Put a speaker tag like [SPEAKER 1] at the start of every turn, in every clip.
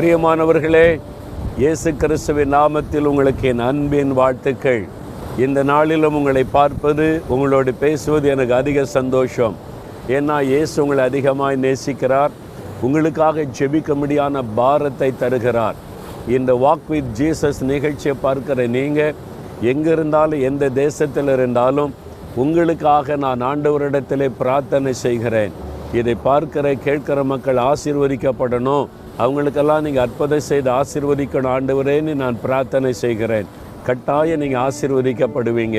[SPEAKER 1] பிரியமானவர்களே, இயேசு கிறிஸ்துவின் நாமத்தில் உங்களுக்கு என் அன்பின் வாழ்த்துக்கள். இந்த நாளிலும் உங்களை பார்ப்பது, உங்களோடு பேசுவது எனக்கு அதிக சந்தோஷம். ஏன்னா இயேசு உங்களை அதிகமாய் நேசிக்கிறார். உங்களுக்காக ஜெபிக்க முடியாத பாரத்தை தருகிறார். இந்த வாக் வித் ஜீசஸ் நிகழ்ச்சியை பார்க்கிற நீங்கள் எங்கே இருந்தாலும், எந்த தேசத்தில் இருந்தாலும், உங்களுக்காக நான் ஆண்டவரிடத்திலே பிரார்த்தனை செய்கிறேன். இதை பார்க்கிற கேட்கிற மக்கள் ஆசீர்வதிக்கப்படணும், அவங்களுக்கெல்லாம் நீங்கள் அற்புதம் செய்து ஆசீர்வதிக்கணும் ஆண்டவரேன்னு நான் பிரார்த்தனை செய்கிறேன். கட்டாயம் நீங்கள் ஆசீர்வதிக்கப்படுவீங்க.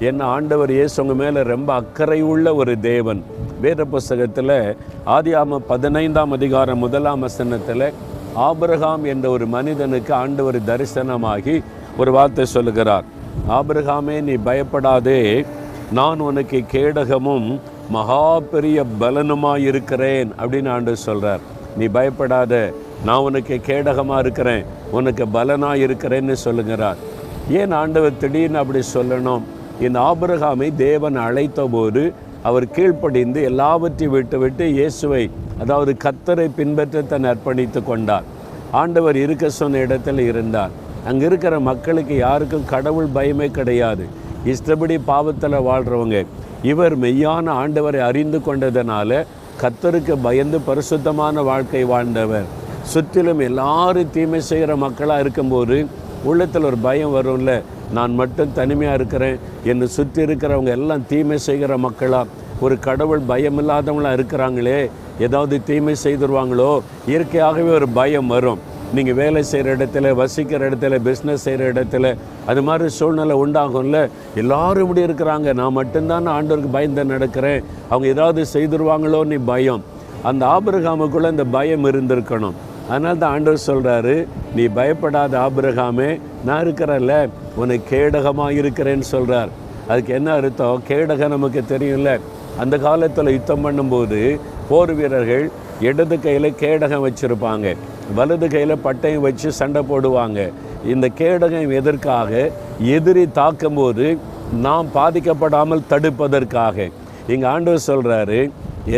[SPEAKER 1] என்ன ஆண்டவர் இயேசு உங்கள் மேலே ரொம்ப அக்கறை உள்ள ஒரு தேவன். வேத புஸ்தகத்தில் ஆதியாகமம் 15ஆம் அதிகாரம் 1ஆம் வசனத்தில் ஆபிரகாம் என்ற ஒரு மனிதனுக்கு ஆண்டவர் தரிசனமாகி ஒரு வார்த்தை சொல்லுகிறார். ஆபிரகாமே, நீ பயப்படாதே, நான் உனக்கு கேடகமும் மகா பெரிய பலனுமாக இருக்கிறேன் அப்படின்னு ஆண்டவர் சொல்கிறார். நீ பயப்படாத, நான் உனக்கு கேடகமாக இருக்கிறேன், உனக்கு பலனாக இருக்கிறேன்னு சொல்லுகிறார். ஏன் ஆண்டவர் திடீர்னு அப்படி சொல்லணும்? இந்த ஆபிரகாமை தேவன் அழைத்த போது அவர் கீழ்ப்படிந்து எல்லாவற்றையும் விட்டு இயேசுவை, அதாவது கர்த்தரை பின்பற்ற தன்னை அர்ப்பணித்து கொண்டார். ஆண்டவர் இருக்க சொன்ன இடத்துல இருந்தார். அங்கே இருக்கிற மக்களுக்கு யாருக்கும் கடவுள் பயமே கிடையாது. இஷ்டப்படி பாவத்தில் வாழ்கிறவங்க. இவர் மெய்யான ஆண்டவரை அறிந்து கொண்டதனால கர்த்தருக்கு பயந்து பரிசுத்தமான வாழ்க்கை வாழ்ந்தவர். சுற்றிலும் எல்லாரும் தீமை செய்கிற மக்களாக இருக்கும்போது உள்ளத்தில் ஒரு பயம் வரும்ல, நான் மட்டும் தனிமையாக இருக்கிறேன், என்னை சுற்றி இருக்கிறவங்க எல்லாம் தீமை செய்கிற மக்களாக, ஒரு கடவுள் பயம் இல்லாதவங்களாக இருக்கிறாங்களே, ஏதாவது தீமை செய்துருவாங்களோ, இயற்கையாகவே ஒரு பயம் வரும். நீங்கள் வேலை செய்கிற இடத்துல, வசிக்கிற இடத்துல, பிஸ்னஸ் செய்கிற இடத்துல அது மாதிரி சூழ்நிலை உண்டாகும்ல. எல்லாரும் இப்படி இருக்கிறாங்க, நான் மட்டும்தான் ஆண்டவருக்கு பயந்து நடக்கிறேன், அவங்க ஏதாவது செய்துருவாங்களோன்னு பயம். அந்த ஆபிரகாமுக்குள்ளே அந்த பயம் இருந்திருக்கணும். அதனால தான் ஆண்டவர் சொல்கிறாரு, நீ பயப்படாத ஆபிரகாமே, நான் இருக்கிறல்ல, உனக்கு கேடகமாக இருக்கிறேன்னு சொல்கிறார். அதுக்கு என்ன அர்த்தம்? கேடகம் நமக்கு தெரியும்ல. அந்த காலத்தில் யுத்தம் பண்ணும்போது போர் வீரர்கள் இடது கையில் கேடகம் வச்சுருப்பாங்க, வலது கையில் பட்டையும் வச்சு சண்டை போடுவாங்க. இந்த கேடகம் எதற்காக? எதிரி தாக்கும்போது நாம் பாதிக்கப்படாமல் தடுப்பதற்காக. இங்கே ஆண்டவர் சொல்கிறாரு,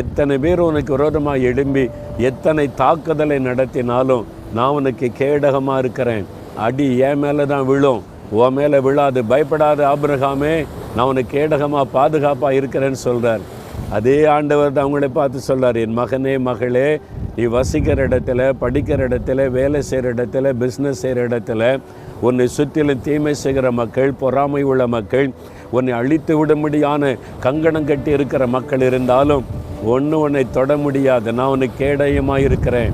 [SPEAKER 1] எத்தனை பேர் உனக்கு விரோதமாக எழும்பி எத்தனை தாக்குதலை நடத்தினாலும் நான் உனக்கு கேடகமாக இருக்கிறேன். அடி என் மேலே தான் விழும், உன் மேலே விழாது. பயப்படாத ஆபிரகாமே, நான் உனக்கு கேடகமாக பாதுகாப்பாக இருக்கிறேன்னு சொல்கிறார். அதே ஆண்டவர் தான் அவங்கள பார்த்து சொல்கிறார், என் மகனே மகளே, நீ வசிக்கிற இடத்துல, படிக்கிற இடத்துல, வேலை செய்கிற இடத்துல, பிஸ்னஸ் செய்கிற இடத்துல உன்னை சுற்றிலும் தீமை செய்கிற மக்கள், பொறாமை உள்ள மக்கள், உன்னை அழித்து விடும்படியான கங்கணம் கட்டி இருக்கிற மக்கள் இருந்தாலும் ஒன்று உன்னை தொட முடியாது. நான் உனக்கு கேடயமாக இருக்கிறேன்.